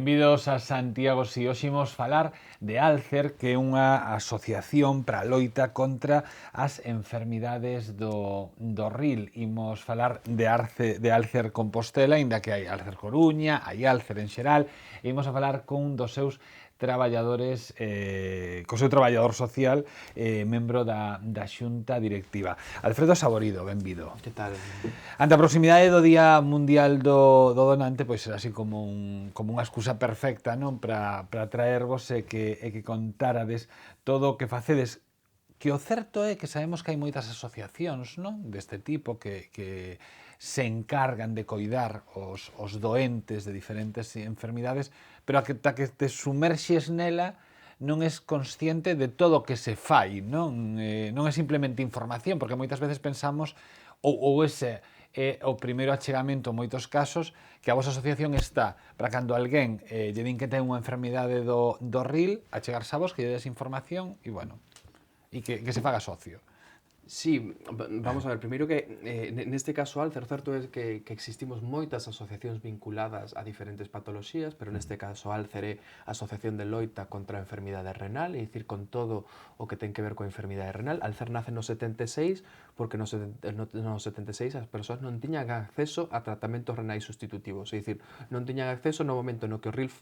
Benvidos a Santiago. Si hoxe imos falar de Alcer, que é unha asociación para a loita contra as enfermidades do ril. Imos falar de Alcer Compostela, inda que hai Alcer Coruña, hai Alcer en xeral, e imos a falar con un dos seus traballadores, co seu traballador social, membro da xunta directiva. Alfredo Saborido, benvido. Que tal? Ante a proximidade do Día Mundial do Donante, pois será así como unha excusa perfecta, non, para traervos e que contarades todo o que facedes. Que o certo é que sabemos que hai moitas asociacións, non, deste tipo que se encargan de coidar os doentes de diferentes enfermidades, pero ata que te sumerxes nela non és consciente de todo o que se fai, non? Non é simplemente información, porque moitas veces pensamos ou ese é o primeiro achegamento en moitos casos, que a vosa asociación está para cando alguén lle din que ten unha enfermidade do ril, achegarse a vos, que lle des información e, bueno, e que se faga socio. Sí, vamos a ver, primeiro que neste caso Alcer, certo é que existimos moitas asociacións vinculadas a diferentes patoloxías, pero neste caso Alcer é a Asociación de Loita contra a Enfermidade Renal, é dicir, con todo o que ten que ver coa enfermidade renal. Alcer nace no 76, porque no 76 as persoas non tiñan acceso a tratamentos renais sustitutivos, é dicir, non tiñan acceso no momento no que o ril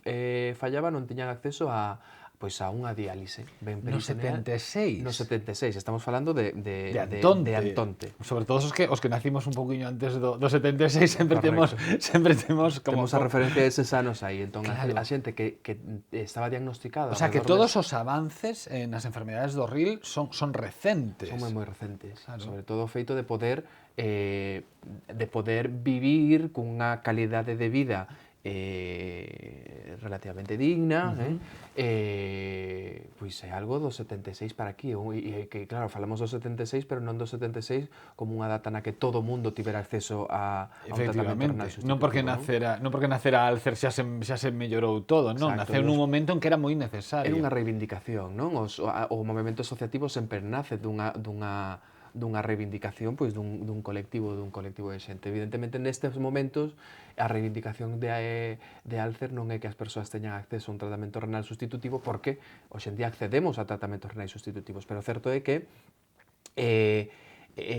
fallaba, non tiñan acceso a unha diálise. No 76? No 76, estamos falando de Antonte. Sobre todo os que nacimos un poquinho antes do 76, sempre temos como... Temos a referencia de eses anos aí, entón claro. A xente que estaba diagnosticada... O sea, que todos os avances nas enfermedades do ril son recentes. Son moi recentes, claro. Sobre todo o feito de poder vivir cunha calidade de vida relativamente digna, pois é algo do 76 para aquí, e que claro, falamos do 76, pero non do 76 como unha data na que todo o mundo tivera acceso a un tratamento renal sustitutivo. Non porque nacera Alcer xa se mellorou todo, non? Naceu nun momento en que era moi necesario. Era unha reivindicación, non? O movemento asociativo sempre nace dunha reivindicación, pois dun colectivo de xente. Evidentemente, nestes momentos, a reivindicación de Alcer non é que as persoas teñan acceso a un tratamento renal sustitutivo, porque hoxe en día accedemos a tratamentos renais sustitutivos, pero o certo é que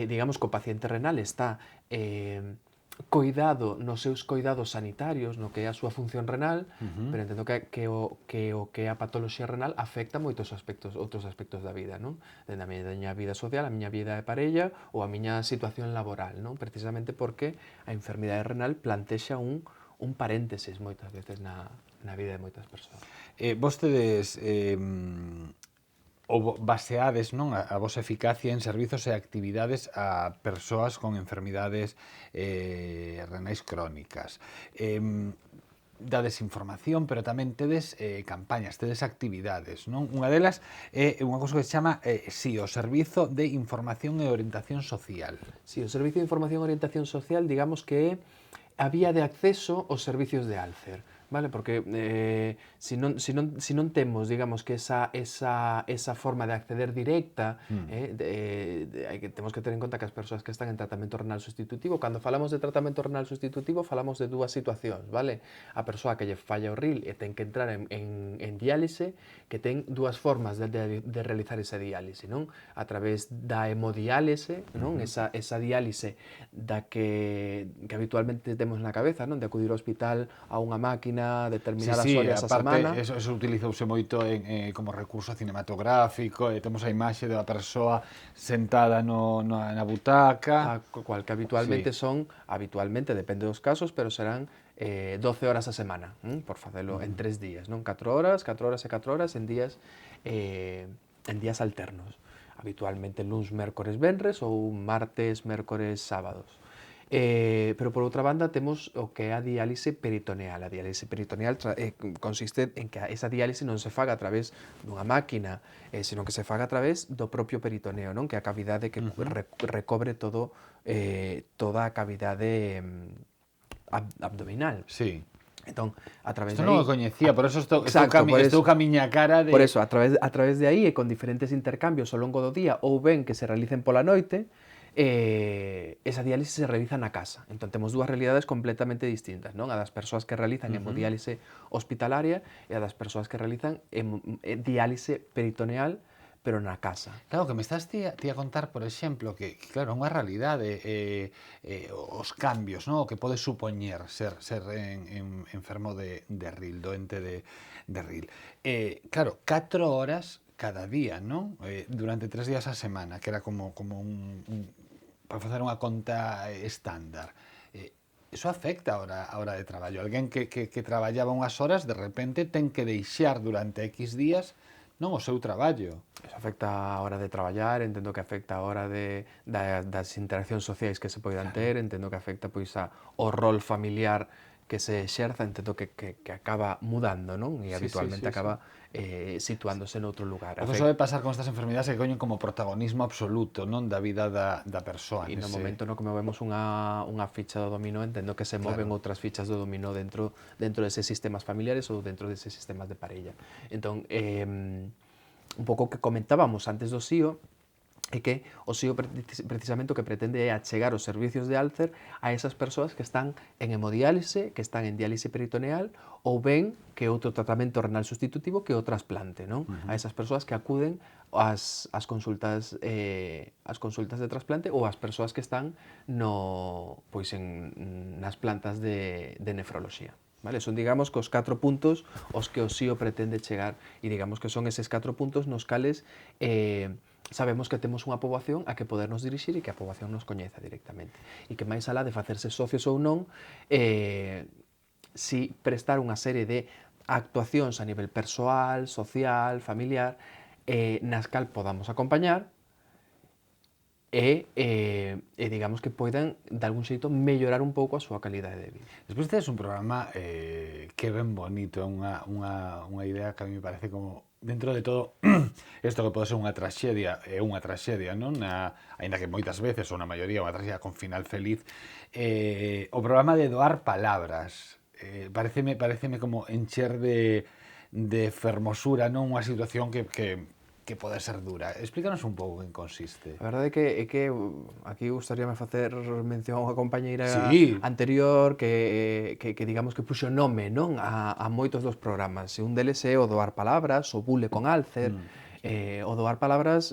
digamos que o paciente renal está coidado nos seus coidados sanitarios, no que é a súa función renal, pero entendo que o que é a patoloxía renal afecta moitos outros aspectos da vida, non? Dende a miña vida social, a miña vida de parella ou a miña situación laboral, non? Precisamente porque a enfermidade renal plantexa un paréntesis moitas veces na vida de moitas persoas. Vostedes baseades, non, a vosa eficacia en servizos e actividades a persoas con enfermidades renais crónicas. Dades información, pero tamén tedes campañas, tedes actividades, non? Unha delas é unha cousa que se chama o Servizo de Información e Orientación Social. Sí, o Servizo de Información e Orientación Social, digamos que é a vía de acceso aos servicios de Alcer. Vale, porque se non temos, digamos, que esa forma de acceder directa, temos que ter en conta que as persoas que están en tratamento renal sustitutivo, cando falamos de tratamento renal sustitutivo, falamos de dúas situacións, vale? A persoa que lle falla o ril e ten que entrar en diálise, que ten dúas formas de realizar esa diálise, non? A través da hemodiálise, non? Esa diálise da que habitualmente temos na cabeza, non? De acudir ao hospital a unha máquina determinadas horas a semana. Eso utilizouse moito como recurso cinematográfico, temos a imaxe da persoa sentada na butaca. Cual que habitualmente depende dos casos, pero serán 12 horas a semana, por facelo en 3 días, non? 4 horas e 4 horas en días alternos. Habitualmente luns, mércores, venres ou martes, mércores, sábados. Pero por outra banda temos o que é a diálise peritoneal. A diálise peritoneal consiste en que esa diálise non se faga a través dunha máquina, senón que se faga a través do propio peritoneo, non? Que é a cavidade que recobre toda a cavidade abdominal. Sí. Entón, a través de aí... Isto non o coñecía, por eso estou ca miña cara de... Por eso, a través de aí e con diferentes intercambios ao longo do día ou ben que se realicen pola noite, esa diálise se realiza na casa. Entón, temos dúas realidades completamente distintas, non? A das persoas que realizan hemodiálise hospitalaria e a das persoas que realizan diálise peritoneal, pero na casa. Claro, que me estás ti a contar, por exemplo, que claro, é unha realidade os cambios, ¿no? O que pode supoñer ser enfermo de RIL, doente de RIL. Claro, 4 horas cada día, non? Durante 3 días a semana, que era como para facer unha conta estándar. Eso afecta a hora de traballo. Alguén que traballaba unhas horas, de repente ten que deixar durante X días non o seu traballo. Eso afecta a hora de traballar, entendo que afecta a hora das interaccións sociais que se poidan ter, entendo que afecta pois o rol familiar que se exerza, entendo que acaba mudando, non? E habitualmente acaba situándose noutro lugar. O que sobe pasar con estas enfermidades é que coñen como protagonismo absoluto, non, da vida da persoa. E no momento no que movemos unha ficha do dominó, entendo que se moven outras fichas do dominó dentro deses sistemas familiares ou dentro deses sistemas de parella. Entón, un pouco que comentábamos antes do SIO, é que o SIO precisamente o que pretende é achegar os servicios de Alcer a esas persoas que están en hemodiálise, que están en diálise peritoneal ou ben que outro tratamento renal sustitutivo que o trasplante, non? A esas persoas que acuden ás consultas de trasplante ou ás persoas que están nas plantas de nefroloxía. Vale? Son, digamos, que os 4 puntos aos que o SIO pretende chegar e digamos que son eses 4 puntos nos cales sabemos que temos unha poboación a que podernos dirixir e que a poboación nos coñeza directamente. E que máis alá de facerse socios ou non, si prestar unha serie de actuacións a nivel persoal, social, familiar, nas cal podamos acompañar e digamos que poidan, de algún xeito, mellorar un pouco a súa calidade de vida. Despois tedes un programa que é ben bonito, é unha idea que a mí me parece como, dentro de todo, isto que pode ser unha traxedia, é unha traxedia, non? Aínda que moitas veces, ou na maioría, unha traxedia con final feliz, o programa de doar palabras. Pareceme como encher de fermosura, non? Unha situación que pode ser dura. Explícanos un pouco en consiste. A verdade é que aquí gustaríame facer mención a unha compañeira anterior que digamos que puxo nome, non, a moitos dos programas. Un deles é o Doar Palabras, o Bule con Alcer. O Doar Palabras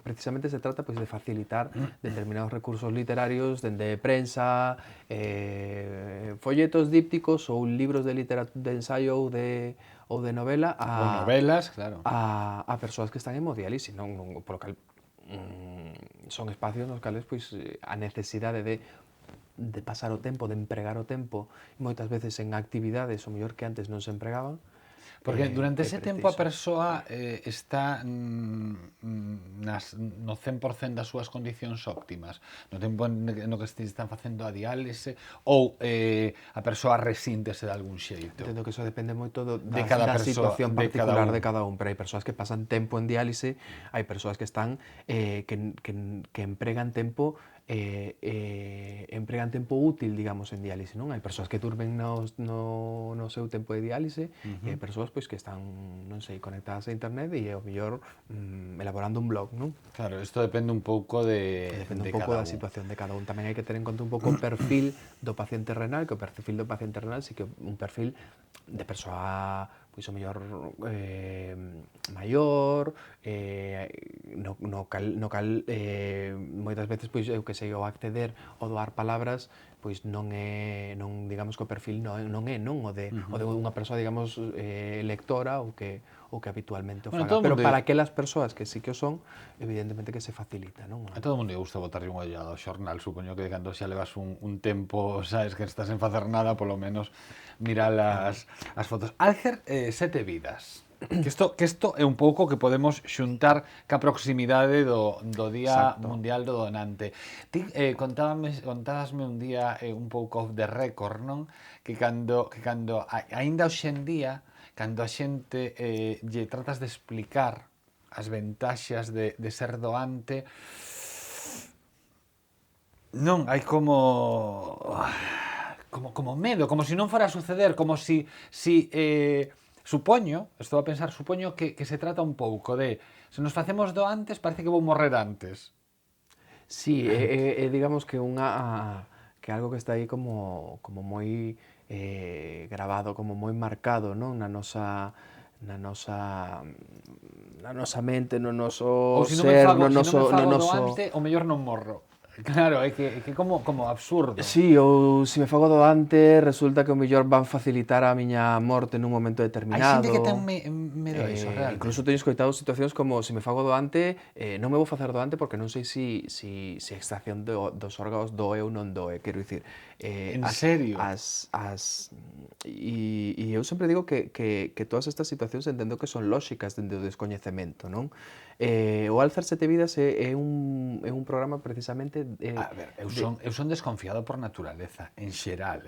precisamente se trata pois de facilitar determinados recursos literarios dende prensa, folletos dípticos ou libros de ensaio ou de novela ou novelas, claro, a persoas que están en hemodiálise, non por lo cal son espacios nos cales pois a necesidade de pasar o tempo, de empregar o tempo, moitas veces en actividades o mellor que antes non se empregaban. Porque durante ese tempo a persoa está no 100% das súas condicións óptimas, no tempo no que están facendo a diálise, ou a persoa resíntese de algún xeito. Entendo que eso depende moito da situación particular de cada un, pero hai persoas que pasan tempo en diálise, hai persoas que están que empregan tempo útil, digamos, en diálise, non? Hai persoas que durmen no seu tempo de diálise e hai persoas pois que están, non sei, conectadas a internet e ao mellor elaborando un blog, non? Claro, isto depende un pouco depende un pouco da situación de cada un. Tamén hai que ter en conta un pouco o perfil do paciente renal, que o perfil do paciente renal sí que un perfil de persoa pois o mellor maior, no cal moitas veces pois eu que sei, o acceder ao doar palabras pois non digamos que o perfil non é o de unha persoa, digamos, lectora ou que habitualmente o faga, pero para aquelas persoas que sí que o son, evidentemente que se facilita, non? A todo o mundo lle gusta botarlle unha ollada ao xornal, supoño que cando xa levas un tempo, sabes que estás en facer nada, polo menos mira as fotos. Alcer, 7 vidas. Que isto é un pouco que podemos xuntar ca proximidade do Día Mundial do Donante. Ti contábasme un día un pouco off the record, non? Que cando aínda hoxe en día, cando a xente lle tratas de explicar as ventaxas de ser doante, non, hai como medo, como se non fora a suceder, como si supoño que se trata un pouco de se nos facemos doantes parece que vou morrer antes. Sí, digamos que que algo que está aí como moi grabado, como moi marcado, non? Na nosa mente, no Ou noso se non me ser, fago, se non me no fago noso... doante, o mellor non morro. Claro, é que como absurdo. Sí, ou se me fago doante, resulta que o mellor van facilitar a miña morte nun momento Hai xente que ten determinado. medo a iso, Incluso realmente. teño escoitado situacións como se me fago doante, non me vou facer doante porque non sei se a extracción dos órganos doe ou non doe. Quero dicir, En serio? eu sempre digo que todas estas situacións entendo que son lóxicas dende o descoñecemento, non? O Alzar Sete Vidas é un programa precisamente A ver, eu son desconfiado por naturaleza, en xeral,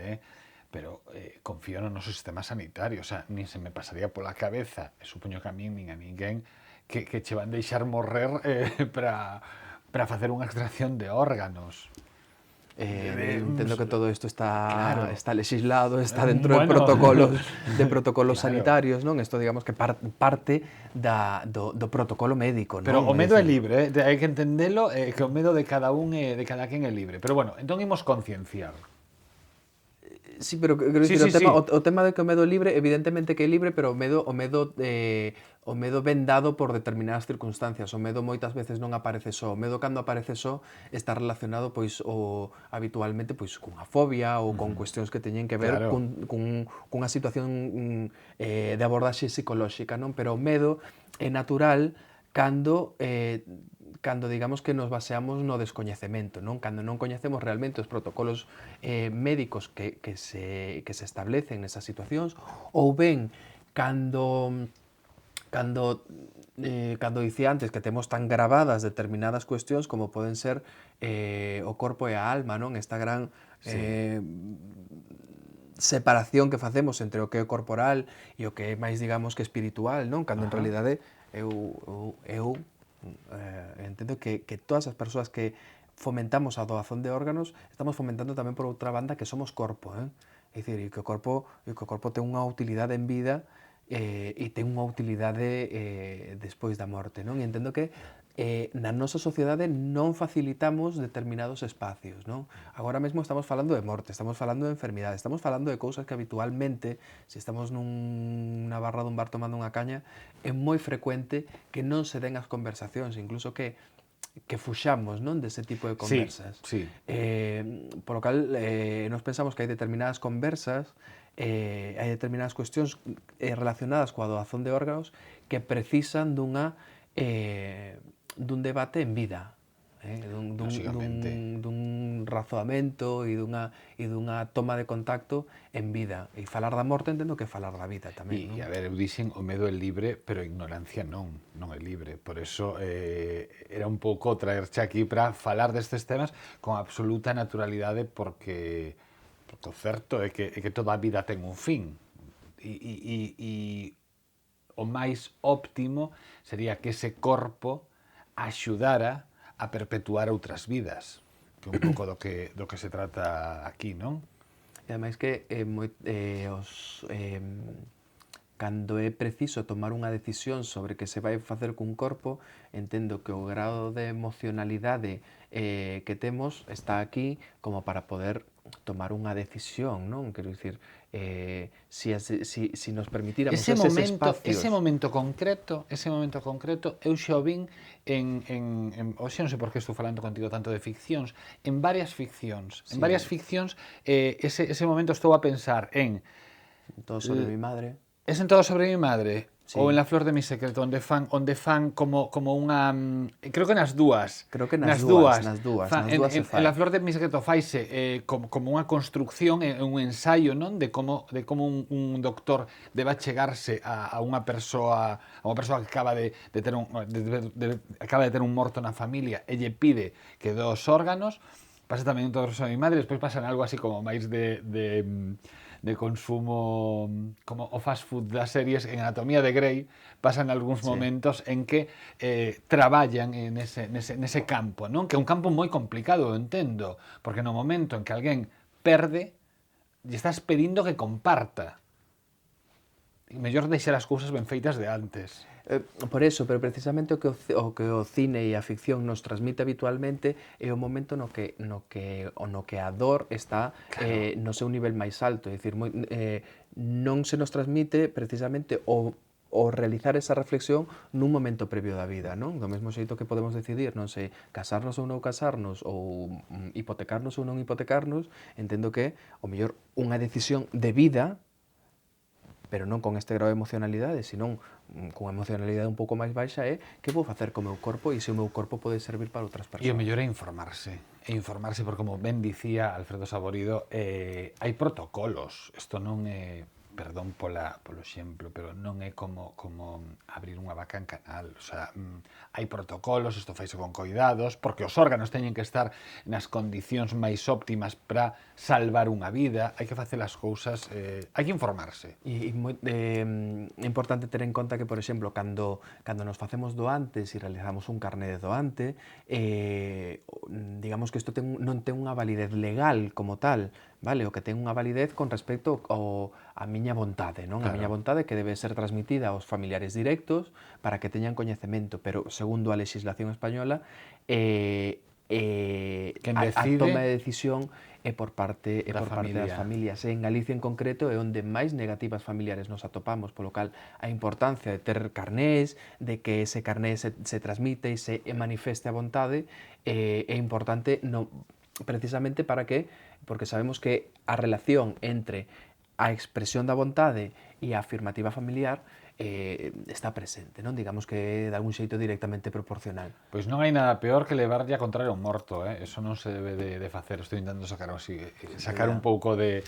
pero confío no noso sistema sanitario, o sea, nin se me pasaría pola cabeza, e supoño que a min nin a ninguén, que che van deixar morrer para facer unha extracción de órganos. Eu entendo que todo isto Claro, está legislado, está dentro bueno, de protocolos claro. sanitarios, non? Isto digamos que parte do protocolo médico, Pero non? o É medo é dicir, libre, hai que entendelo, que o medo de cada un de cada quen é libre. Pero bueno, entón imos concienciar. sí, pero quero Sí, dicir, sí, sí. o tema de que o medo é libre, evidentemente que é libre, pero o medo ven dado por determinadas circunstancias. O medo moitas veces non aparece só. O medo cando aparece só está relacionado pois habitualmente pois cunha fobia ou con cuestións que teñen que ver Claro. cunha situación de abordaxe psicolóxica, non? Pero o medo é natural cando digamos que nos baseamos no descoñecemento, non? Cando non coñecemos realmente os protocolos médicos que se establecen nesas situacións, ou ben cando dicía antes que temos tan gravadas determinadas cuestións como poden ser o corpo e a alma, non? Esta gran Sí. separación que facemos entre o que é corporal e o que é máis, digamos, que espiritual, non? Cando en Ajá. realidade eu entendo que todas as persoas que fomentamos a doazón de órganos estamos fomentando tamén por outra banda que somos corpo, É dicir, e que o corpo ten unha utilidade en vida e ten unha utilidade despois da morte, non? E entendo que na nosa sociedade non facilitamos determinados espacios, non? Agora mesmo estamos falando de morte, estamos falando de enfermidade, estamos falando de cousas que habitualmente, se estamos nunha barra dun bar tomando unha caña, é moi frecuente que non se den as conversacións, incluso que fuxamos, non, dese tipo de Sí, conversas. sí. Por lo cal, nos pensamos que hai determinadas conversas, hai determinadas cuestións relacionadas coa doazón de órganos que precisan dun debate en vida, Lóxicamente. dun razoamento e dunha toma de contacto en vida. E falar da morte entendo que falar da vida tamén, non? A ver, eu dixen o medo é libre, pero a ignorancia non é libre. Por eso era un pouco traerche aquí para falar destes temas con absoluta naturalidade porque o certo é que toda a vida ten un fin. E o máis óptimo sería que ese corpo axudara a perpetuar outras vidas, que é un pouco do que se trata aquí, non? E ademais que cando é preciso tomar unha decisión sobre que se vai facer cun corpo, entendo que o grado de emocionalidade que temos está aquí como para poder tomar unha decisión, non? Quero dicir, si nos permitíramos eses Ese espacios... momento concreto, eu xa o vin hoxe non sei por que estou falando contigo tanto de ficcións, en varias ficcións. En Sí, varias ficcións, ese momento estou a pensar en todo sobre mi madre. É sentado sobre mi madre ou en Sí, La flor de mi secreto, onde fan como unha creo que nas dúas. creo que nas Nas dúas, dúas. nas dúas se En fai. La flor de mi secreto faise como unha construcción, un ensaio, non, de como un doctor debe achegarse a unha persoa que acaba de ter acaba de ter un morto na familia e lle pide que dos órganos. Pasa tamén en Todos sobre mi madre, despois pasan algo así como máis de consumo, como o fast food das series. En Anatomía de Grey pasan algúns Sí. momentos en que traballan nese campo, non? Que é un campo moi complicado, eu entendo, porque no momento en que alguén perde, lle estás pedindo que comparta. mellor deixar as cousas ben feitas de antes. Por eso, pero precisamente o que o cine e a ficción nos transmite habitualmente é o momento no que a dor está no seu nivel máis alto, é dicir, non se nos transmite precisamente o realizar esa reflexión nun momento previo da vida, non? Do mesmo xeito que podemos decidir, non sei, casarnos ou non casarnos, ou hipotecarnos ou non hipotecarnos, entendo que, o mellor, unha decisión de vida, pero non con este grado de emocionalidade, senón cunha emocionalidade un pouco máis baixa, é que vou facer co meu corpo e se o meu corpo pode servir para outras persoas. E o mellor é informarse, porque como ben dicía Alfredo Saborido, hai protocolos, isto non é, perdón polo exemplo, pero non é como abrir unha vaca en canal, o sea, hai protocolos, isto faise con coidados, porque os órganos teñen que estar nas condicións máis óptimas para salvar unha vida, hai que facer as cousas, hai que informarse. E é importante ter en conta que, por exemplo, cando nos facemos doantes e realizamos un carné de doante, digamos que isto non ten unha validez legal como tal, vale? O que ten unha validez con respecto á miña vontade, non? Claro. A miña vontade que debe ser transmitida aos familiares directos para que teñan coñecemento, pero segundo a legislación española, a toma de decisión é por parte das familias. En Galicia en concreto é onde máis negativas familiares nos atopamos, polo cal a importancia de ter carnés, de que ese carné se transmite e se manifeste a vontade, é importante precisamente para que, porque sabemos que a relación entre a expresión da vontade e a afirmativa familiar está presente, non? Digamos que é de algún xeito directamente proporcional. Pois non hai nada peor que levarlle a contrario un morto, eso non se debe de facer. Estou intentando sacar un pouco de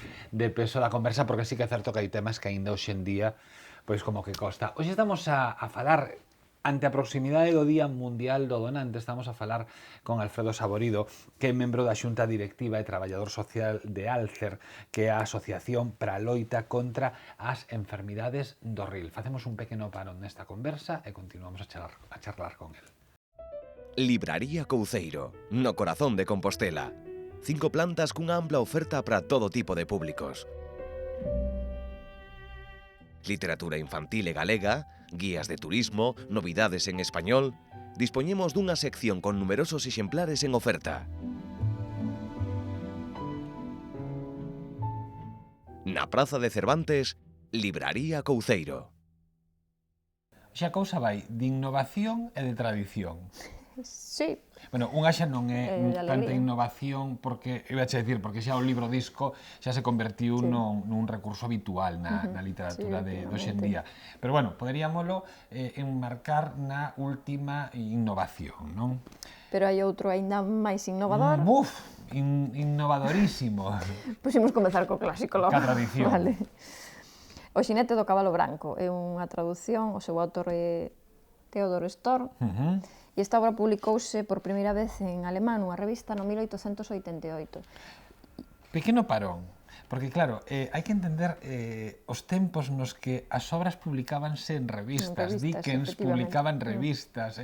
peso da conversa, porque sí que é certo que hai temas que aínda hoxe en día pois como que costa. Hoxe estamos a falar ante a proximidade do Día Mundial do Donante, estamos a falar con Alfredo Saborido, que é membro da Xunta Directiva e Traballador Social de Alcer, que é a Asociación para a Loita contra as Enfermidades do Ril. Facemos un pequeno parón nesta conversa e continuamos a charlar con el. Libraría Couceiro, no corazón de Compostela. 5 plantas cunha ampla oferta para todo tipo de públicos. Literatura infantil e galega, guías de turismo, novidades en español. Dispoñemos dunha sección con numerosos exemplares en oferta. Na Praza de Cervantes, Libraría Couceiro. Xa cousa vai de innovación e de tradición. Sí. Bueno, unha xa non é tanta innovación, porque, eu ia dicir, porque xa o libro disco xa se convertiu nun recurso habitual na literatura de hoxe en día. Pero bueno, poderíamoslo enmarcar na última innovación, non? Pero hai outro aínda máis innovador. Innovadorísimo. Pois imos comezar co clásico logo. Ca tradición. Vale. O xinete do cabalo branco é unha traducción, o seu autor é Theodor Storm. E esta obra publicouse por primeira vez en alemán nunha revista no 1888. Pequeno parón, porque claro, hai que entender os tempos nos que as obras publicábanse en revistas. Dickens publicaba en revistas,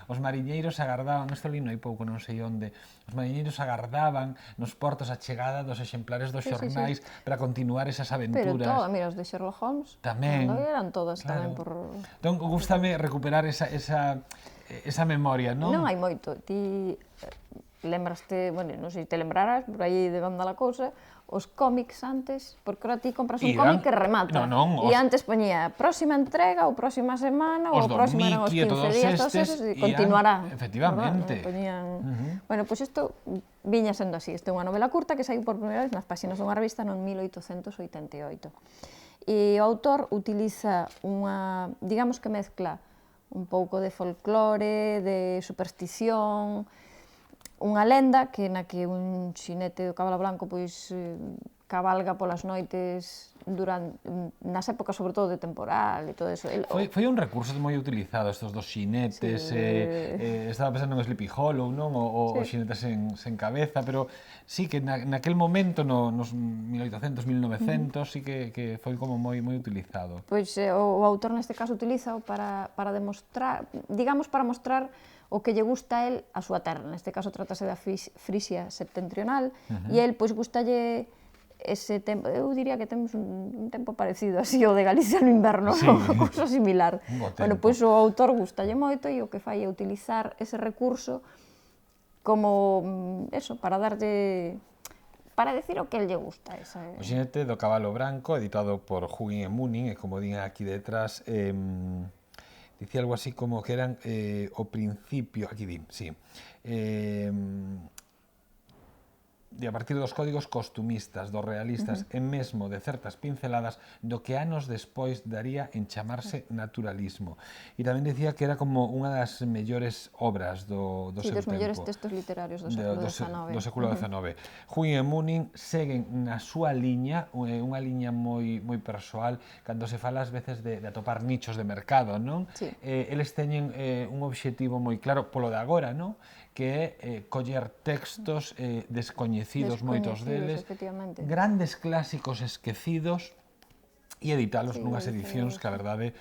os mariñeiros agardaban, isto li no hai pouco, non sei onde, os mariñeiros agardaban nos portos a chegada dos exemplares dos xornais para continuar esas aventuras. Pero todo, mira, os de Sherlock Holmes tamén eran todas tamén por... Entón, gústame recuperar esa memoria, non? Non hai moito. Ti lembraste, bueno, non sei se te lembrarás, por aí de banda la cousa, os cómics antes, porque ahora ti compras un cómic que remata. E antes poñía próxima entrega, ou próxima semana, ou próxima eran os 15 días, todos esos, e continuará. Efectivamente. Bueno, pois isto viña sendo así. Esta é unha novela curta que saiu por primeira vez nas páxinas dunha revista no 1888. E o autor utiliza unha, digamos que mezcla un pouco de folclore, de superstición, unha lenda que na que un xinete do cabalo blanco pois cabalga polas noites nas épocas sobre todo de temporal e todo eso. Foi un recurso moi utilizado estos dos xinetes, estaba pensando en Sleepy Hollow, non? O xinetes sen cabeza, pero sí que naquel momento, nos 1800, 1900, sí que foi como moi utilizado. Pois o autor neste caso utilízao para demostrar, digamos, para mostrar o que lle gusta a él a súa terra. Neste caso trátase da Frisia septentrional, e el pois gustalle ese tempo, eu diría que temos un tempo parecido así ao de Galicia no inverno, sí. Cousa similar. Bueno, pois o autor gustalle moito e o que fai é utilizar ese recurso como, eso, para darlle, para decir o que lle gusta. O xinete do cabalo branco, editado por Huggin e Munin, e como din aquí detrás, dicía algo así como que eran o principio, aquí din, sí, e a partir dos códigos costumistas, dos realistas e mesmo de certas pinceladas do que anos despois daría en chamarse naturalismo. E tamén dicía que era como unha das mellores obras do seu tempo. Sí, dos mellores textos literarios do século XIX. Do século XIX. Huggin e Munin seguen na súa liña, unha liña moi persoal, cando se fala ás veces de atopar nichos de mercado, non? Sí. Eles teñen un obxectivo moi claro polo de agora, non? Que é coller textos descoñecidos, moitos deles, grandes clásicos esquecidos, e editalos nunhas edicións que a verdade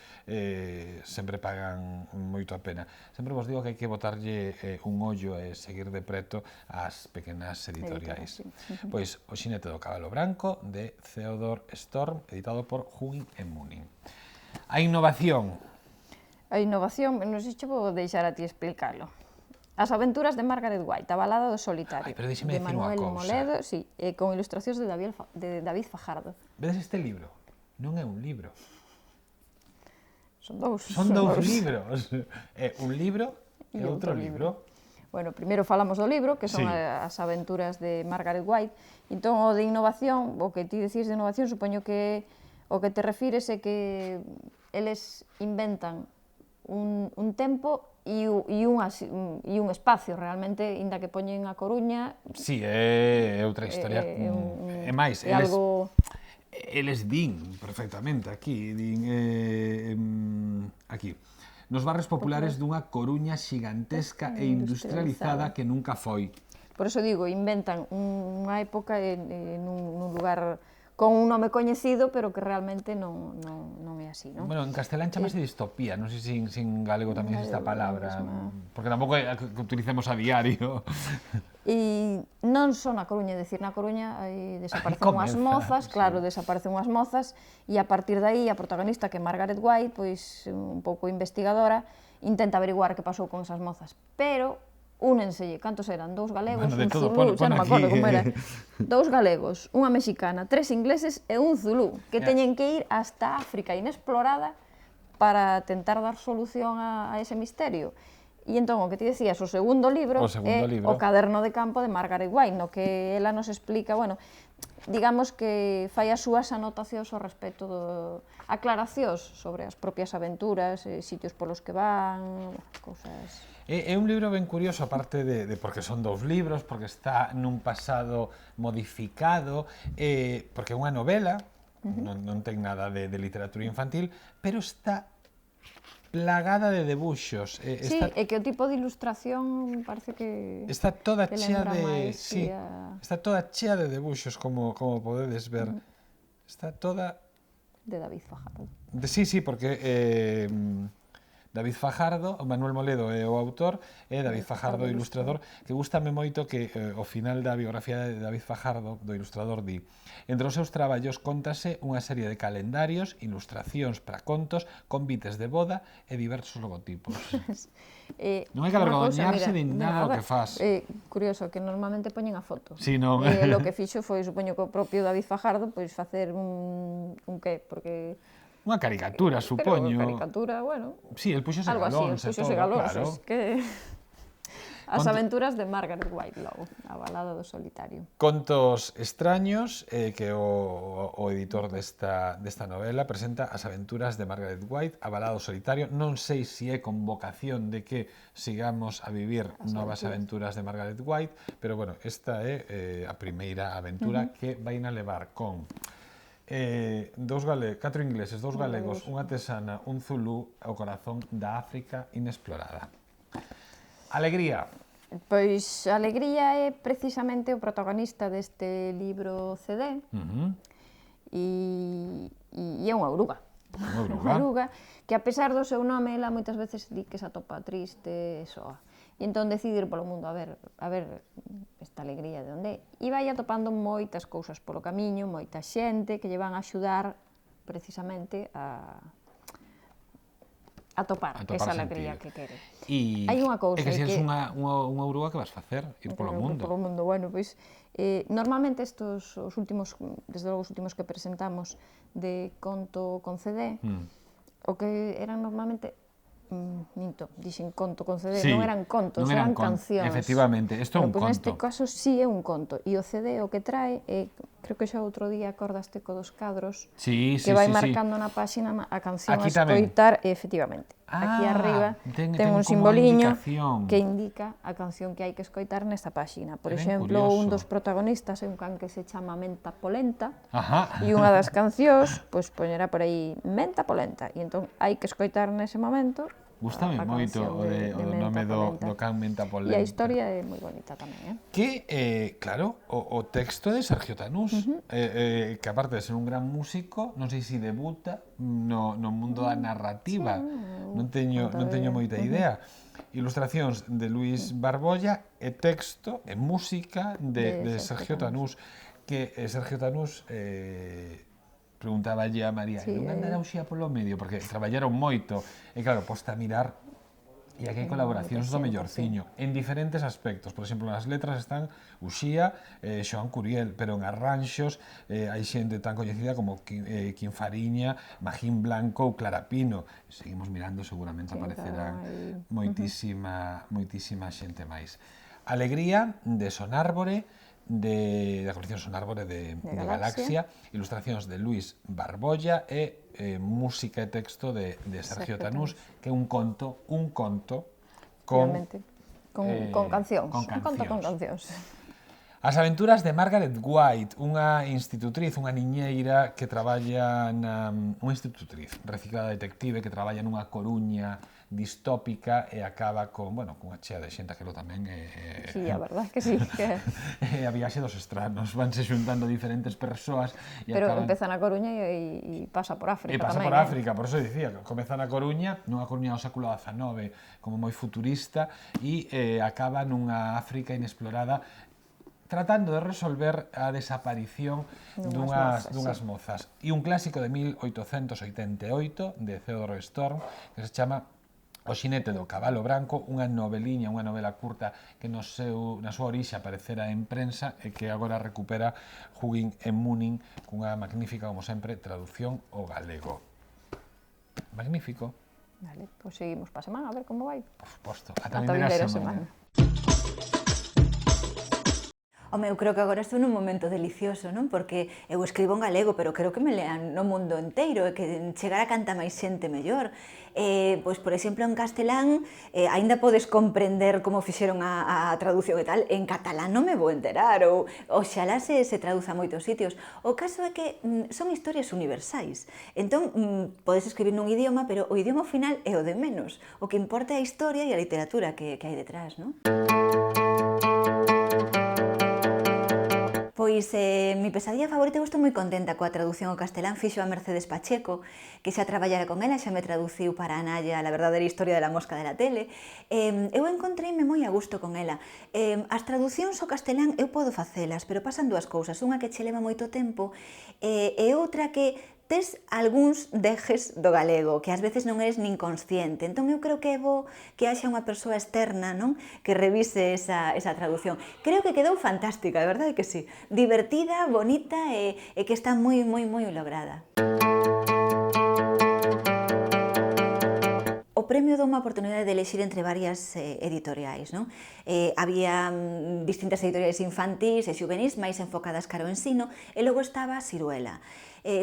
sempre pagan moito a pena. Sempre vos digo que hai que botarlle un ollo e seguir de preto ás pequenas editoriais. Pois O xinete do cabalo branco, de Theodor Storm, editado por Huggin e Munin. A innovación. A innovación, non sei se vou deixar a ti explicalo. As aventuras de Margaret White, a balada do solitario. Pero deixeme dicir unha cousa. De Manuel Moledo, sí, con ilustracións de David Fajardo. Vedes este libro? Non é un libro. Son dous. Son dous libros. É un libro e outro libro. Bueno, primeiro falamos do libro, que son as aventuras de Margaret White. Entón, o de innovación, o que ti decís de innovación, supoño que o que te refires é que eles inventan un tempo e un espacio, realmente, inda que poñen a Coruña... Sí, é outra historia. É máis, eles din perfectamente aquí, aquí, nos barrios populares dunha Coruña xigantesca e industrializada que nunca foi. Por eso digo, inventan unha época nun lugar con un nome coñecido, pero que realmente non é así, non? Bueno, en castelán chamase distopía, non sei se en galego tamén existe esta palabra, porque tampouco é que utilicemos a diario. E non só na Coruña, é dicir, na Coruña desaparecen unhas mozas, claro, desaparecen unhas mozas, e a partir de aí a protagonista, que é Margaret White, pois un pouco investigadora, intenta averiguar que pasou con esas mozas, pero únenselle, cantos eran? Dous galegos, un zulú, xa non me acordo como era. Dous galegos, unha mexicana, 3 ingleses e un zulú, que teñen que ir hasta África inexplorada para tentar dar solución a ese misterio. E entón, o que ti decías, o segundo libro é o caderno de campo de Margaret White, no que ela nos explica, bueno, digamos que fai as súas anotacións ao respecto aclaracións sobre as propias aventuras, sitios polos que van, cousas... É un libro ben curioso, aparte de porque son dous libros, porque está nun pasado modificado, porque é unha novela, non ten nada de literatura infantil, pero está plagada de debuxos. Sí, é que o tipo de ilustración parece que... Está toda chea de... Sí, está toda chea de debuxos, como podedes ver. Está toda... De David Fajardo. Sí, porque... David Fajardo, Manuel Moledo é o autor, e David Fajardo o ilustrador, que gústame moito que ao final da biografía de David Fajardo, do ilustrador, di: entre os seus traballos contase unha serie de calendarios, ilustracións para contos, convites de boda e diversos logotipos. Non hai que avergoñarse de nada o que fas. Curioso, que normalmente poñen a foto. Sí, non. Lo que fixo foi, supoño, que o propio David Fajardo, pois facer un que, porque... Unha caricatura, supoño. Unha caricatura, bueno... Sí, el puxose galóns e todo, claro. As aventuras de Margaret White, logo, a balada do solitario. Contos extraños, que o editor desta novela presenta as aventuras de Margaret White, a balada do solitario. Non sei se é con vocación de que sigamos a vivir novas aventuras de Margaret White, pero, bueno, esta é a primeira aventura que vai a levar con... 4 ingleses, 2 galegos, unha tesana, un zulú ao corazón da África inexplorada. Alegría. Pois Alegría é precisamente o protagonista deste libro CD e é unha oruga. Unha oruga que, a pesar do seu nome, ela moitas veces di que se atopa triste e soa. E entón decide ir polo mundo a ver esta alegría de onde é. E vai atopando moitas cousas polo camiño, moita xente que lle van a axudar precisamente a topar esa alegría que quere. Hai unha cousa que se és unha ourúa que vas facer, ir polo mundo. Polo mundo, bueno, pois normalmente estos os últimos, desde logo os últimos que presentamos de conto con CD, o que eran normalmente minto, dixen conto con CD, non eran contos, eran cancións. Efectivamente, isto é un conto. Neste caso sí é un conto, e o CD o que trae, creo que xa outro día acordaste co dos cadros, que vai marcando na páxina a canción a escoitar, efectivamente. Aquí arriba ten un simboliño que indica a canción que hai que escoitar nesta páxina. Por exemplo, un dos protagonistas é un can que se chama Menta Polenta, e unha das cancións, pois poñerá por aí Menta Polenta, e entón hai que escoitar nese momento. Gústame moito o nome do can Menta Polenta. E a historia é moi bonita tamén, Que, claro, o texto de Sergio Tanús, que aparte de ser un gran músico, non sei se debuta no mundo da narrativa, non teño moita idea. Ilustracións de Luis Barbolla e texto e música de Sergio Tanús, que Sergio Tanús preguntáballe a María, non andará Uxía polo medio? Porque traballaron moito, e claro, posta a mirar, e aquí hai colaboracións do mellorciño, en diferentes aspectos. Por exemplo, nas letras están Uxía, Xoán Curiel, pero en arranxos hai xente tan coñecida como Quim Fariña, Magín Blanco ou Clara Pino. Seguimos mirando, seguramente aparecerán moitísima xente máis. Alegría, de Sonárbore, da colección Sonárbore de Galaxia, ilustracións de Luis Barbolla e música e texto de Sergio Tanús, que é un conto con cancións. Un conto con cancións. As aventuras de Margaret White, unha institutriz, unha niñeira que traballa unha institutriz, reciclada detective, que traballa nunha Coruña distópica e acaba cunha chea de xente, aquilo tamén Sí, a verdad que sí. A viaxe dos estranos, vanse xuntando diferentes persoas. Pero empeza na Coruña e pasa por África tamén. E pasa por África, por eso dicía, comeza na Coruña, nunha Coruña do século XIX, como moi futurista, e acaba nunha África inexplorada, tratando de resolver a desaparición dunhas mozas. E un clásico de 1888 de Theodore Storm, que se chama O xinete do cabalo branco, unha novela curta que na súa orixe aparecera en prensa e que agora recupera Hugin e Munin cunha magnífica, como sempre, traducción ao galego. Magnífico. Vale, pois seguimos para a semana, a ver como vai. Por suposto, ata vindeira semana. Home, eu creo que agora estou nun momento delicioso, non? Porque eu escribo en galego, pero creo que me lean no mundo inteiro e que chegar a canta máis xente mellor. Pois, por exemplo, en castelán, aínda podes comprender como fixeron a traducción e tal, en catalán non me vou enterar, ou oxalá se traduza a moitos sitios. O caso é que son historias universais. Entón, podes escribir nun idioma, pero o idioma final é o de menos. O que importa é a historia e a literatura que hai detrás, non? Pois mi pesadilla favorita, eu estou moi contenta coa traducción ao castelán, fixo a Mercedes Pacheco, que xa traballara con ela, xa me traduciu para a Naya La verdadera historia de la mosca de la tele. Eu encontreime moi a gusto con ela. As traducións ao castelán eu podo facelas, pero pasan dúas cousas, unha que che leva moito tempo e outra que tes algúns dejes do galego, que ás veces non eres nin consciente. Entón, eu creo que é bo que haxa unha persoa externa, non? Que revise esa traducción. Creo que quedou fantástica, de verdade que sí. Divertida, bonita e que está moi lograda. O premio dá unha oportunidade de elexir entre varias editoriais, non? Había distintas editoriais infantís e xuvenís máis enfocadas cara ao ensino, e logo estaba Siruela.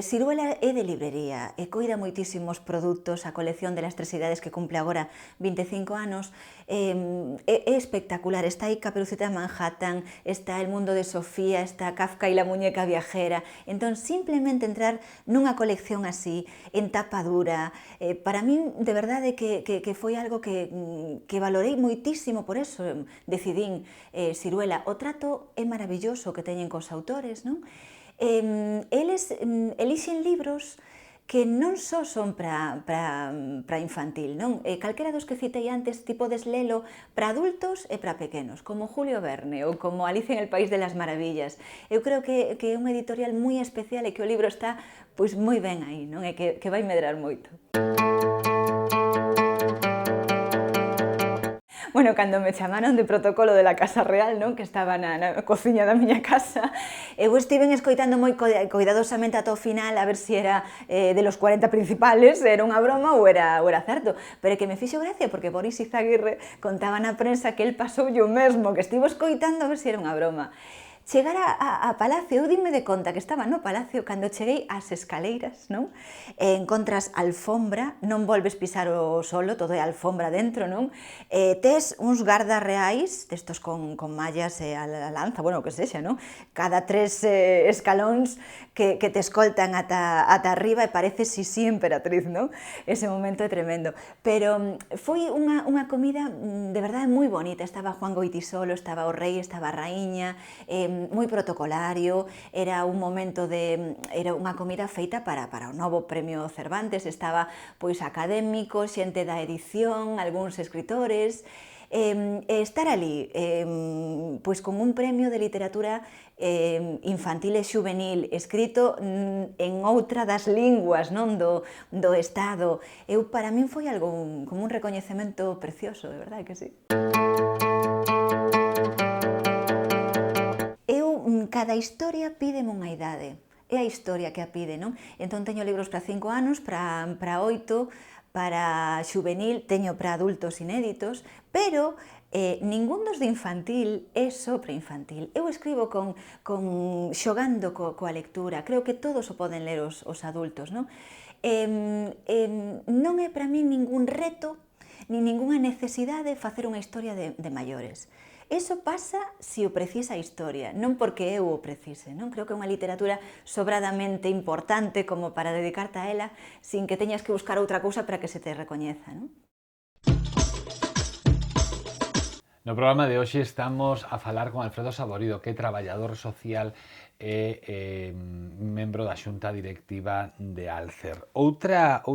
Siruela é de librería e coida moitísimos produtos, a colección de las tres idades que cumple agora 25 anos, é espectacular. Está aí Caperucita Manhattan, está El mundo de Sofía, está Kafka y la muñeca viajera. Entón, simplemente entrar nunha colección así, en tapa dura, para min, de verdade, que foi algo que valorei moitísimo, por eso decidín Siruela. O trato é maravilloso que teñen cos autores, non? Eles elixen libros que non só son para infantil, non? Calquera dos que citei antes ti podes lelo para adultos e para pequenos, como Julio Verne ou como Alicia en el País de las Maravillas. Eu creo que é unha editorial moi especial e que o libro está pois moi ben aí, non? E que vai medrar moito. Bueno, cando me chamaron de protocolo de la Casa Real, non? Que estaba na cociña da miña casa, eu estiven escoitando moi cuidadosamente ata o final a ver se era de los 40 principales, era unha broma ou era certo. Pero é que me fixo gracia porque Boris Izaguirre contaba na prensa que el pasoulle o mesmo, que estivo escoitando a ver se era unha broma. Chegar a Palacio, eu dime de conta que estaba no Palacio cando cheguei ás escaleiras, non? Encontras alfombra, non volves pisar o solo, todo é alfombra dentro, non? Tes uns gardas reais, destos con mallas e a lanza, bueno, o que sexa, non? Cada 3 escalóns que te escoltan ata arriba e parece Sisi emperatriz, non? Ese momento é tremendo. Pero foi unha comida de verdade moi bonita, estaba Juan Goytisolo, estaba o rei, estaba a raíña, moi protocolario, era un momento era unha comida feita para o novo premio Cervantes, estaba pois académicos, xente da edición, algúns escritores, estar ali pois con un premio de literatura infantil e xuvenil escrito en outra das linguas, non, do Estado, para min foi algo como un recoñecemento precioso, de verdade que sí. Cada historia pídeme unha idade, é a historia que a pide, non? Entón teño libros para 5 anos, para 8, para xuvenil, teño para adultos inéditos, pero ningún dos de infantil é só para infantil. Eu escribo xogando coa lectura, creo que todos o poden ler os adultos, non? Non é para min ningún reto, ni ningunha necesidade facer unha historia de maiores. Eso pasa se o precisa a historia, non porque eu o precise, non? Creo que é unha literatura sobradamente importante como para dedicarte a ela sin que teñas que buscar outra cousa para que se te recoñeza, non? No programa de hoxe estamos a falar con Alfredo Saborido, que é traballador social e membro da xunta directiva de Alcer. Outra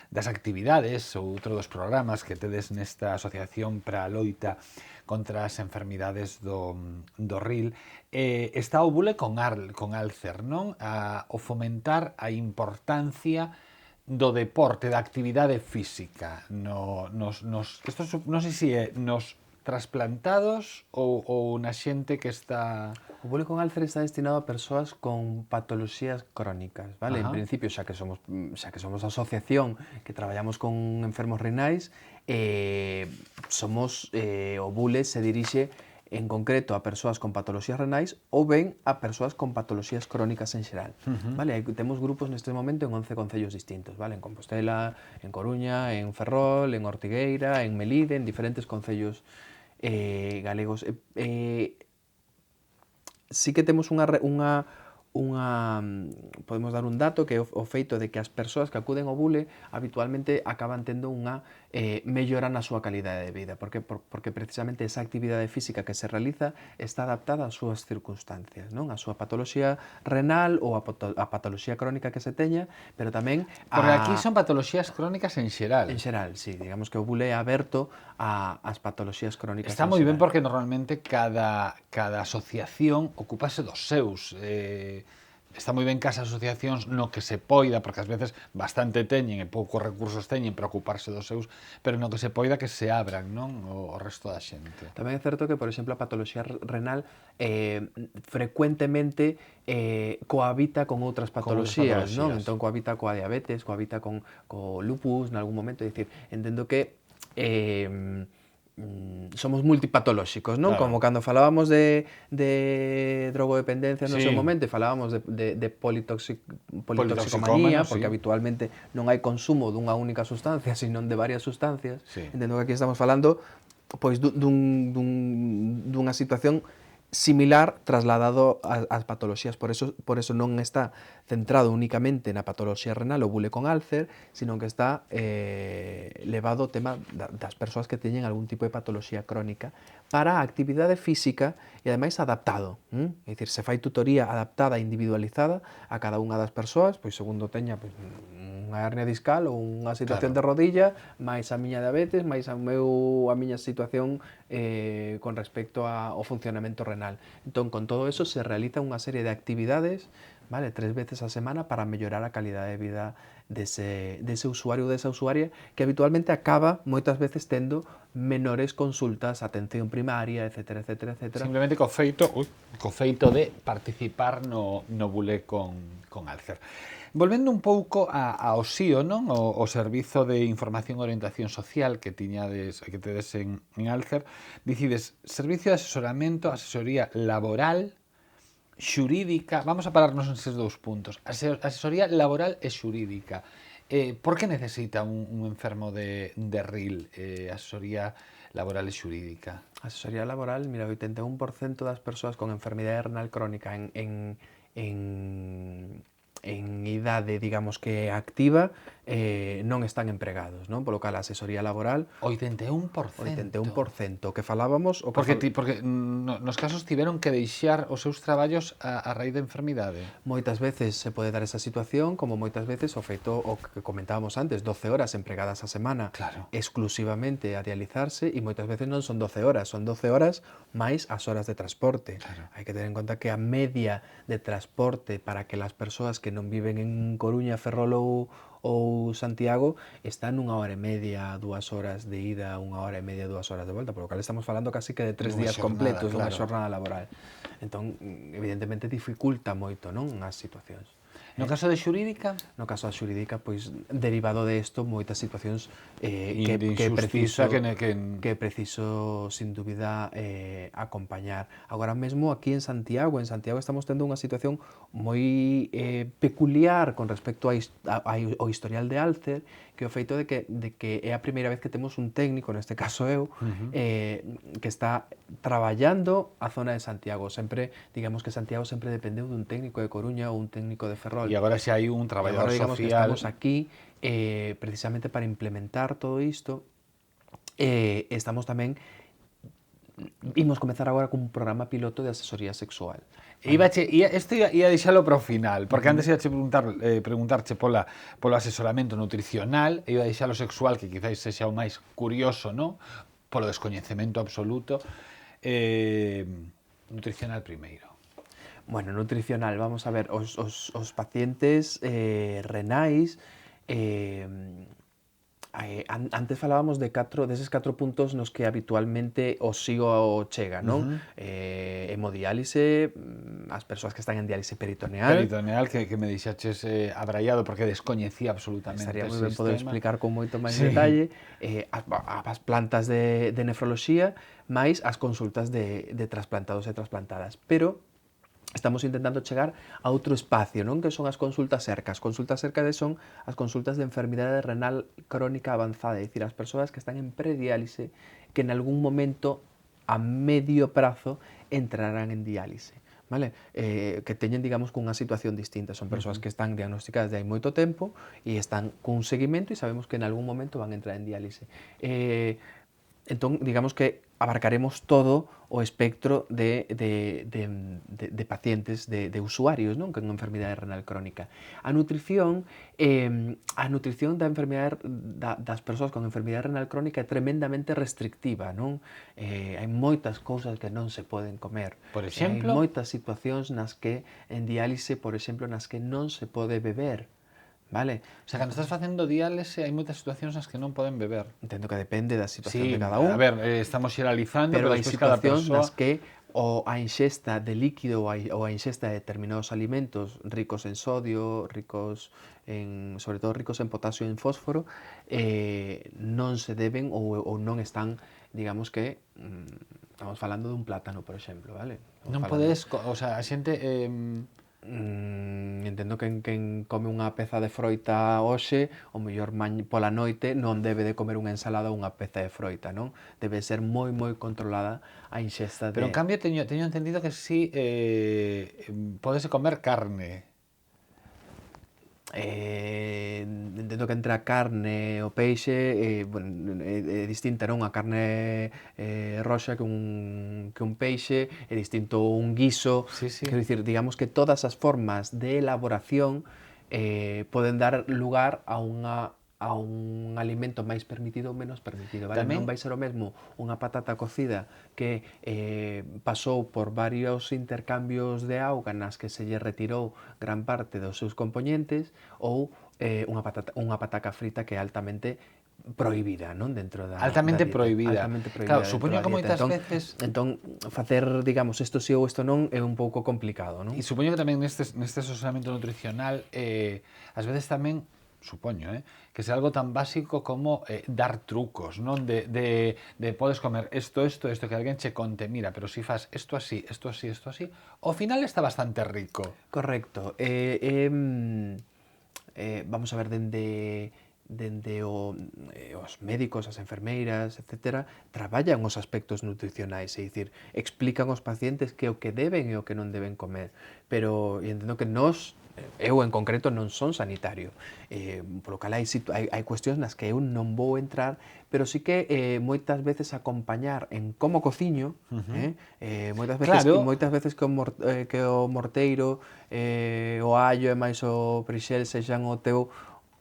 das actividades ou outro dos programas que tedes nesta asociación para a loita contra as enfermidades do RIL está o bule con Alcer, non? O fomentar a importancia do deporte, da actividade física isto non sei se é nos trasplantados ou na xente que está... O bule con Alcer está destinado a persoas con patoloxías crónicas, vale? En principio, xa que somos asociación que traballamos con enfermos renais, o bule se dirixe en concreto a persoas con patoloxías renais ou ben a persoas con patoloxías crónicas en xeral. Vale? Temos grupos neste momento en 11 concellos distintos, vale? En Compostela, en Coruña, en Ferrol, en Ortigueira, en Melide, en diferentes concellos galegos. Sí que temos podemos dar un dato que é o feito de que as persoas que acuden ao bule habitualmente acaban tendo unha mellora na súa calidade de vida, porque precisamente esa actividade física que se realiza está adaptada ás súas circunstancias, non? A súa patoloxía renal ou a patoloxía crónica que se teña, pero tamén Porque aquí son patoloxías crónicas en xeral. En xeral, sí, digamos que o bule é aberto ás patoloxías crónicas. Está moi ben porque normalmente cada asociación ocupase dos seus. Está moi ben que as asociacións no que se poida, porque ás veces bastante teñen e poucos recursos teñen para ocuparse dos seus, pero no que se poida que se abran, non? O resto da xente. Tamén é certo que, por exemplo, a patoloxía renal frecuentemente cohabita con outras patoloxías, non? Entón cohabita coa diabetes, cohabita co lupus nalgún momento, é dicir, entendo que somos multipatolóxicos, non? Claro. Como cando falábamos de drogodependencia no seu momento, falábamos de politoxicomanía, porque habitualmente non hai consumo dunha única sustancia, senón de varias sustancias. Entendo que aquí estamos falando pois dunha situación similar trasladado ás patoloxías, por eso non está centrado únicamente na patoloxía renal ou bule con Alzheimer, sino que está levado ao tema das persoas que teñen algún tipo de patoloxía crónica para a actividade física e ademais adaptado, é dicir, se fai tutoría adaptada e individualizada a cada unha das persoas, pois segundo teña unha hernia discal ou unha situación de rodilla, máis a miña diabetes, máis a miña situación con respecto ao funcionamento renal. Entón, con todo eso se realiza unha serie de actividades, vale, 3 veces a semana para mellorar a calidade de vida dese usuario ou desa usuaria que habitualmente acaba moitas veces tendo menores consultas, atención primaria, etcétera, etcétera, etcétera. Simplemente co feito de participar no bule con Alzheimer. Volvendo un pouco ao SIO, non? O Servizo de Información e Orientación Social que tedes en Alzheimer, dicides servicio de asesoramento, asesoría laboral, xurídica. Vamos a pararnos en eses dous puntos. Asesoría laboral e xurídica. Por que necesita un enfermo de RIL asesoría laboral e xurídica? Asesoría laboral, mira, o 81% das persoas con enfermidade renal crónica en idade, digamos que activa, non están empregados, non? Polo cal a asesoría laboral 81%. 81%, que falábamos o que Porque nos casos tiveron que deixar os seus traballos a raíz da enfermidade. moitas veces se pode dar esa situación, como moitas veces o feito o que comentábamos antes, 12 horas empregadas a semana Claro. exclusivamente a dializarse, e moitas veces non son 12 horas, son 12 horas máis as horas de transporte. Claro. Hai que ter en conta que a media de transporte para que las persoas que non viven en Coruña, Ferrol ou Santiago está nunha hora e media, 2 horas de ida, 1 hora e media, 2 horas de volta, por lo cal estamos falando casi que de 3 días completos dunha xornada laboral. Entón, evidentemente, dificulta moito, non, as situacións. No caso de xurídica? No caso da xurídica, pois, derivado de isto, moitas situacións que é preciso, sin dúbida, acompañar. Agora mesmo, aquí en Santiago estamos tendo unha situación moi peculiar con respecto ao historial de Alzheimer, que o feito de que é a primeira vez que temos un técnico, neste caso eu, que está traballando a zona de Santiago. Sempre, digamos que Santiago sempre dependeu dun técnico de Coruña ou un técnico de Ferrol. E agora xa hai un traballador digamos que social. estamos aquí precisamente para implementar todo isto. Estamos tamén imos comezar agora cun programa piloto de asesoría sexual. Isto ia deixalo para o final, porque antes ia preguntarche polo asesoramento nutricional, e ia deixalo sexual, que quizáis sexa o máis curioso, non? Polo descoñecemento absoluto. Nutricional primeiro. Bueno, nutricional, vamos a ver, os pacientes renais, antes falábamos deses 4 puntos nos que habitualmente o SIO chega, non? Hemodiálise, as persoas que están en diálise peritoneal. Peritoneal, que me deixaches abraiado porque descoñecía absolutamente estaría el moi ben sistema. poder explicar con moito máis detalle as plantas de nefroloxía, máis as consultas de trasplantados e trasplantadas. Pero estamos intentando chegar a outro espacio, non? Que son as consultas cerca. As consultas cerca son as consultas de enfermidade renal crónica avanzada, é dicir, as persoas que están en prediálise que en algún momento a medio prazo entrarán en diálise. Vale? Que teñen, digamos, cunha situación distinta. Son persoas que están diagnosticadas de hai moito tempo e están cun seguimento e sabemos que en algún momento van a entrar en diálise. Entón, digamos que abarcaremos todo o espectro de pacientes, de usuarios, non? Con enfermidade renal crónica. A nutrición da enfermidade das persoas con enfermidade renal crónica é tremendamente restrictiva, non? Hai moitas cousas que non se poden comer. Por exemplo? Hai moitas situacións nas que en diálise, por exemplo, nas que non se pode beber. Vale? O sea, cando estás facendo diálise hai moitas situacións nas que non poden beber. Entendo que depende da situación Sí, de cada un. a ver, estamos xeralizando, pero hai despois cada situacións persoa... nas que a ingesta de líquido ou a ingesta de determinados alimentos ricos en sodio, sobre todo ricos en potasio e en fósforo, non se deben ou non están, digamos que, estamos falando dun plátano, por exemplo, vale? Non podes, o sea, a xente Entendo que quen come unha peza de froita hoxe, o mellor pola noite non debe de comer unha ensalada ou unha peza de froita, non? Debe ser moi controlada a ingesta Pero en de... cambio teño entendido que sí pódese comer carne. Entendo que entre a carne e o peixe é distinta, non? A carne roxa que un peixe, é distinto un guiso. Sí, sí. Quero dicir, digamos que todas as formas de elaboración poden dar lugar a un alimento máis permitido ou menos permitido, vale? Tamén Non vai ser o mesmo unha patata cocida que pasou por varios intercambios de auga nas que se lle retirou gran parte dos seus componentes ou unha pataca frita que é altamente prohibida, non? Dentro da altamente dieta. prohibida. Altamente Claro, prohibida supoño que dentro da moitas dieta. veces Entón, facer, digamos, isto sí ou isto non é un pouco complicado, non? e supoño que tamén neste asesoramento nutricional ás veces tamén supoño, que sea algo tan básico como dar trucos, non? De podes comer isto, que alguén che conte, mira, pero si fas isto así, ao final está bastante rico. Correcto. Vamos a ver, dende os médicos, as enfermeiras, etc., traballan os aspectos nutricionais, é dicir, explican aos pacientes que o que deben e o que non deben comer. Pero entendo que eu en concreto non son sanitario, polo cal hai cuestións nas que eu non vou entrar, pero sí que moitas veces acompañar en como cociño, moitas veces que o morteiro, o allo e máis o prixel sexan o teu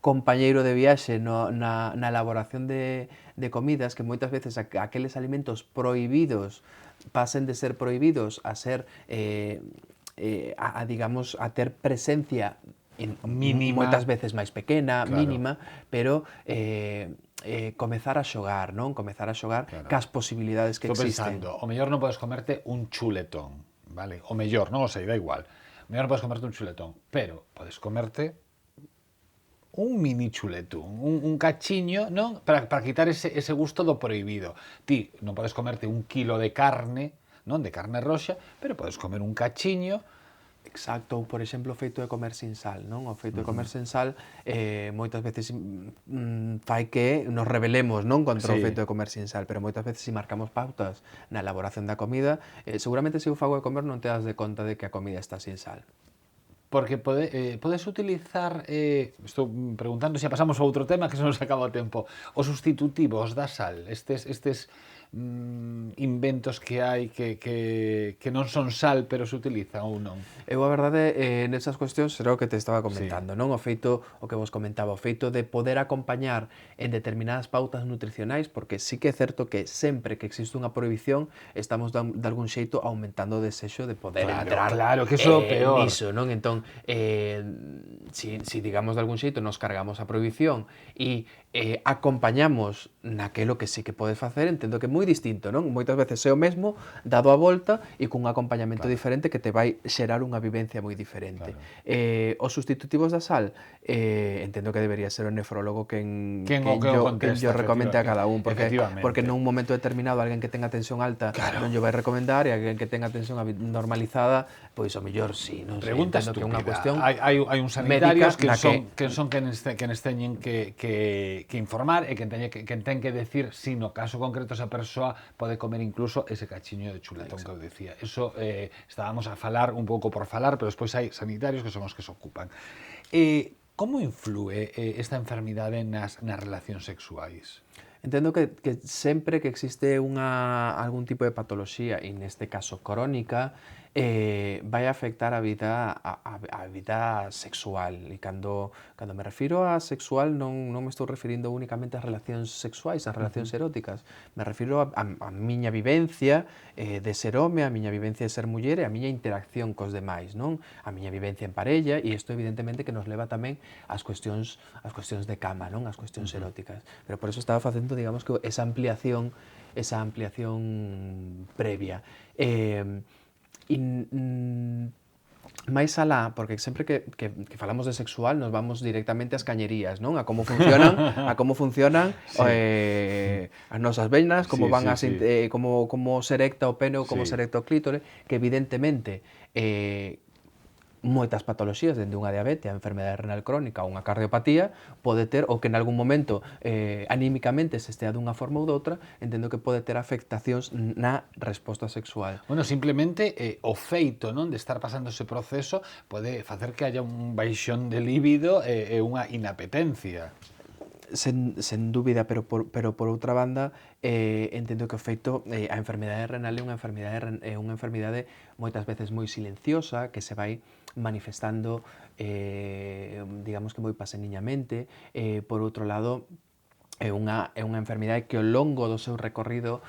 compañeiro de viaxe na elaboración de comidas, que moitas veces aqueles alimentos prohibidos pasen de ser prohibidos a ser digamos, a ter presencia Mínima. moitas veces máis pequena, Claro. mínima, pero comezar a xogar, non? Comezar a xogar cas posibilidades que Estou existen. pensando, o mellor non podes comerte un chuletón, vale? O mellor, non o sei, da igual. O mellor non podes comerte un chuletón, pero podes comerte un mini chuletón, un cachiño, non? Para quitar ese gusto do prohibido. Ti non podes comerte un kilo de carne, non? De carne roxa, pero podes comer un cachiño. Exacto, ou por exemplo o feito de comer sin sal, non? O feito de comer sin sal moitas veces fai que nos rebelemos, non? Contra o Sí. feito de comer sin sal, pero moitas veces se marcamos pautas na elaboración da comida, seguramente se eu fago de comer non te das de conta de que a comida está sin sal. Porque podes utilizar, estou preguntando se pasamos a outro tema que se nos acaba o tempo, os sustitutivos da sal, estes inventos que hai que non son sal pero se utilizan ou non. Eu a verdade nesas cuestións será o que te estaba comentando, non? O que vos comentaba, o feito de poder acompañar en determinadas pautas nutricionais, porque sí que é certo que sempre que existe unha prohibición estamos de algún xeito aumentando o desexo de poder entrar Claro, que iso é o peor. niso, non? Entón, si digamos de algún xeito nos cargamos a prohibición e acompañamos naquelo que sí que podes facer, entendo que é moi distinto, non? Moitas veces é o mesmo, dado a volta e cun acompañamento diferente que te vai xerar unha vivencia moi diferente. Os sustitutivos da sal, entendo que debería ser o nefrólogo quen yo recomente a cada un, porque nun momento determinado alguén que tenga tensión alta non lle vai recomendar e alguén que tenga tensión normalizada, pois o mellor sí, non sei, Pregunta entendo que é estúpida. unha cuestión Hai uns sanitarios médica que son quenes teñen que informar e quen ten que decir si no caso concreto esa persoa pode comer incluso ese cachiño de chuletón que eu decía. Eso estábamos a falar un pouco por falar, pero despois hai sanitarios que son os que se ocupan. Como influe esta enfermidade nas relacións sexuais? Entendo que sempre que existe algún tipo de patoloxía, e neste caso crónica, vai afectar a vida sexual. E cando me refiro a sexual non me estou referindo únicamente ás relacións sexuais, ás relacións eróticas. Me refiro a miña vivencia de ser home, a miña vivencia de ser muller e a miña interacción cos demais, non? A miña vivencia en parella, e isto evidentemente que nos leva tamén ás cuestións de cama, non? Ás cuestións eróticas. Pero por eso estaba facendo, digamos, que esa ampliación previa. Máis alá, porque sempre que falamos de sexual nos vamos directamente ás cañerías, non? A como funcionan as nosas venas, como van como se erecta o pene ou como se erecta o clítore, que evidentemente moitas patoloxías, dende unha diabetes, a enfermedade renal crónica ou unha cardiopatía, pode ter, ou que en algún momento anímicamente se estea dunha forma ou doutra, entendo que pode ter afectacións na resposta sexual. Bueno, simplemente o feito, non, de estar pasando ese proceso pode facer que haya un baixón de líbido e unha inapetencia. Sen dúbida, pero por outra banda, entendo que o feito, a enfermidade renal é unha enfermidade moitas veces moi silenciosa, que se vai manifestando, digamos que moi paseniñamente. Por outro lado, é unha enfermidade que ao longo do seu recorrido,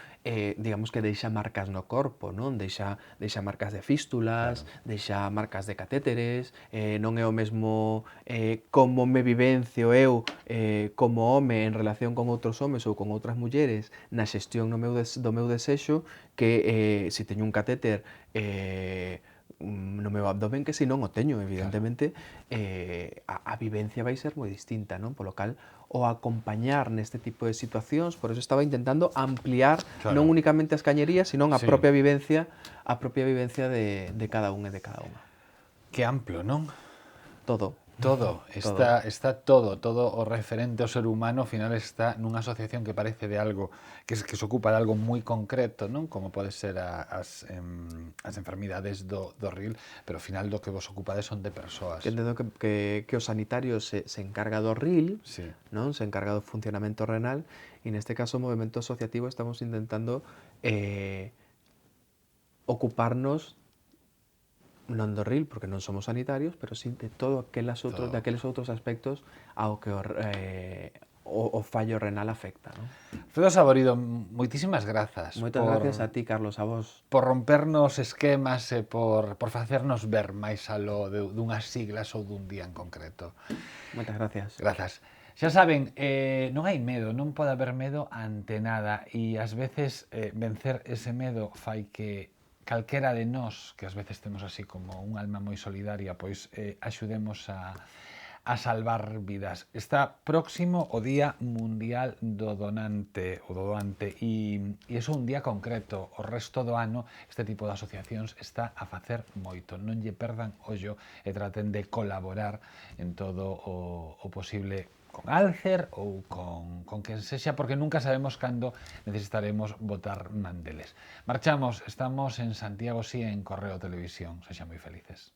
digamos que deixa marcas no corpo, non? Deixa marcas de fístulas, deixa marcas de catéteres, non é o mesmo como me vivencio eu como home en relación con outros homes ou con outras mulleres na xestión do meu desexo que se teño un catéter no meu abdomen que se non o teño, evidentemente, a vivencia vai ser moi distinta, non? Polo cal, o acompañar neste tipo de situacións, por eso estaba intentando ampliar non únicamente as cañerías, sino a propia vivencia de cada un e de cada unha. Que amplo, non? Todo. Está todo o referente ao ser humano ao final está nunha asociación que parece de algo que se ocupa de algo moi concreto, non? Como pode ser as enfermidades do RIL, pero ao final do que vos ocupades son de persoas. Que entendo que o sanitario se encarga do RIL, sí, non? Se encarga do funcionamento renal, e neste caso o movemento asociativo estamos intentando ocuparnos non do RIL, porque non somos sanitarios, pero sí de daqueles outros aspectos ao que o fallo renal afecta, non? Alfredo Saborido, moitísimas grazas. Moitas gracias a ti, Carlos, a vos. Por rompernos esquemas e por facernos ver máis aló dunhas siglas ou dun día en concreto. Moitas gracias. Grazas. Xa saben, non hai medo, non pode haber medo ante nada e ás veces vencer ese medo fai que calquera de nós, que ás veces temos así como un alma moi solidaria, pois axudemos a salvar vidas. Está próximo o Día Mundial do Donante, e iso é un día concreto. O resto do ano este tipo de asociacións está a facer moito. Non lle perdan ollo e traten de colaborar en todo o posible con Alcer ou con quen sexa, porque nunca sabemos cando necesitaremos botar mandeles. Marchamos, estamos en Santiago Sí en Correo Televisión. Sexan moi felices.